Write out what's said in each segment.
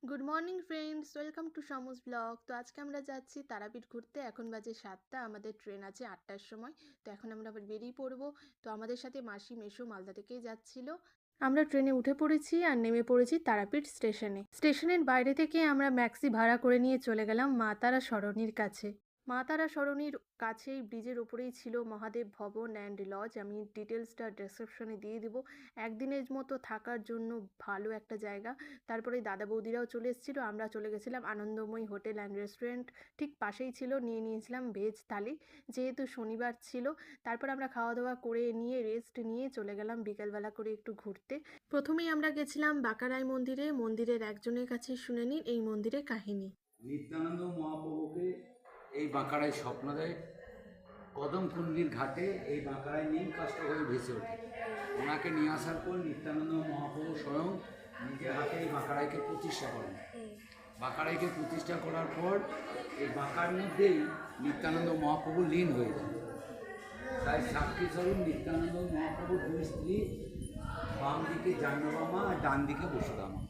Good morning friends, welcome to Samuj blog. তো আজকে আমরা যাচ্ছি তারাপীঠ ঘুরতে। এখন বাজে 7টা, আমাদের ট্রেন আছে 8টার সময়। তো এখন আমরা আবার বেরিয়ে পড়বো। তো আমাদের সাথে মাসি মেসো মালদা থেকেই যাচ্ছিল। আমরা ট্রেনে উঠে পড়েছি আর নেমে পড়েছি তারাপীঠ স্টেশনে। স্টেশনের বাইরে থেকে আমরা ম্যাক্সি ভাড়া করে নিয়ে চলে গেলাম মা তারা সরণির কাছে। মা তারা সরণির কাছেই ব্রিজের উপরেই ছিল মহাদেব ভবন অ্যান্ড লজ। আমি ডিটেলসটা ডেসক্রিপশনে দিয়ে দিব। একদিনের মতো থাকার জন্য ভালো একটা জায়গা। তারপরে দাদা বৌদিরাও চলে এসেছিলো। আমরা চলে গেছিলাম আনন্দময়ী হোটেল অ্যান্ড রেস্টুরেন্ট, ঠিক পাশেই ছিল। নিয়েছিলাম ভেজ থালি, যেহেতু শনিবার ছিল। তারপর আমরা খাওয়া দাওয়া করে নিয়ে রেস্ট নিয়ে চলে গেলাম বিকালবেলা করে একটু ঘুরতে। প্রথমেই আমরা গেছিলাম বাঁকারায় মন্দিরে। মন্দিরের একজনের কাছে শুনে নিন এই মন্দিরের কাহিনী। নিত্যানন্দ মহাপ্রভুকে এই বাঁকড়ায় স্বপ্ন দেয়, কদমকুণ্ডির ঘাটে এই বাঁকড়ায় নীল কাষ্ঠ হয়ে ভেসে ওঠে। ওনাকে নিয়ে আসার পর নিত্যানন্দ মহাপ্রভু স্বয়ং নিজের হাতে এই বাঁকড়াইকে প্রতিষ্ঠা করেন। বাঁকড়াইকে প্রতিষ্ঠা করার পর এই বাঁকার মধ্যেই নিত্যানন্দ মহাপ্রভু লীন হয়ে যান। তাই সাক্ষী স্বরূপ নিত্যানন্দ মহাপ্রভুর দুই স্ত্রী, বাম দিকে জাহ্নবী আর ডান দিকে বসুদামা।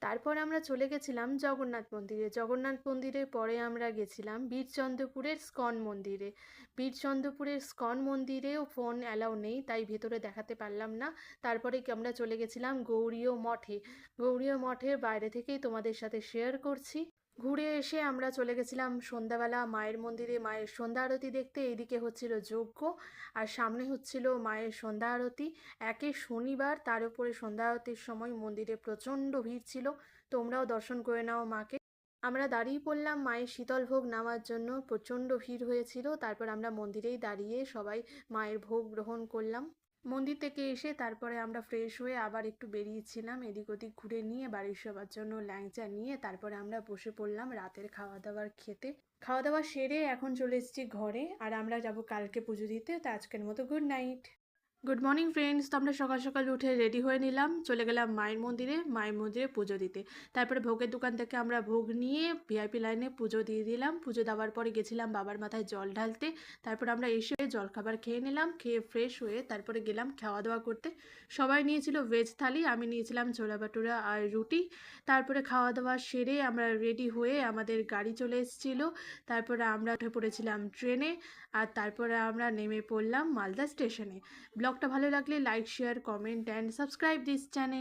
তারপর আমরা চলে গেছিলাম জগন্নাথ মন্দিরে। জগন্নাথ মন্দিরের পরে আমরা গেছিলাম বীরচন্দ্রপুরের স্কন মন্দিরে। বীরচন্দ্রপুরের স্কন মন্দিরেও ফোন অ্যালাউ নেই, তাই ভেতরে দেখাতে পারলাম না। তারপরে আমরা চলে গেছিলাম গৌড়ীয় মঠে। গৌড়ীয় মঠের বাইরে থেকেই তোমাদের সাথে শেয়ার করছি। ঘুরে এসে আমরা চলে গেছিলাম সন্ধ্যাবেলা মায়ের মন্দিরে মায়ের সন্ধ্যা আরতি দেখতে। এইদিকে হচ্ছিল যজ্ঞ আর সামনে হচ্ছিল মায়ের সন্ধ্যা আরতি। একে শনিবার, তার উপরে সন্ধ্যা আরতির সময় মন্দিরে প্রচণ্ড ভিড় ছিল। তোমরাও দর্শন করে নাও মাকে। আমরা দাঁড়িয়ে পড়লাম মায়ের শীতল ভোগ নেওয়ার জন্য। প্রচণ্ড ভিড় হয়েছিল। তারপর আমরা মন্দিরেই দাঁড়িয়ে সবাই মায়ের ভোগ গ্রহণ করলাম। মন্দির থেকে এসে তারপরে আমরা ফ্রেশ হয়ে আবার একটু বেরিয়েছিলাম এদিক ওদিক ঘুরে নিয়ে বাড়ির সবার জন্য ল্যাংচা নিয়ে। তারপরে আমরা বসে পড়লাম রাতের খাওয়া দাওয়ার খেতে। খাওয়া দাওয়া সেরে এখন চলে এসেছি ঘরে, আর আমরা যাব কালকে পুজো দিতে। তো আজকের মতো good night. Good morning friends. তো আমরা সকাল সকাল উঠে রেডি হয়ে নিলাম, চলে গেলাম মায়ের মন্দিরে পুজো দিতে। তারপরে ভোগের দোকান থেকে আমরা ভোগ নিয়ে ভিআইপি লাইনে পুজো দিয়ে দিলাম। পুজো দেওয়ার পরে গেছিলাম বাবার মাথায় জল ঢালতে। তারপর আমরা এসে জলখাবার খেয়ে নিলাম, খেয়ে ফ্রেশ হয়ে তারপরে গেলাম খাওয়া দাওয়া করতে। সবাই নিয়েছিল ভেজ থালি, আমি নিয়েছিলাম ছোলা ভাটুরা আর রুটি। তারপরে খাওয়া দাওয়া সেরে আমরা রেডি হয়ে আমাদের গাড়ি চলে এসেছিলো। তারপরে আমরা উঠে পড়েছিলাম ট্রেনে, আর তারপরে আমরা নেমে পড়লাম মালদা স্টেশনে। ব্লগটা ভালো লাগলে like, share, comment and subscribe this channel.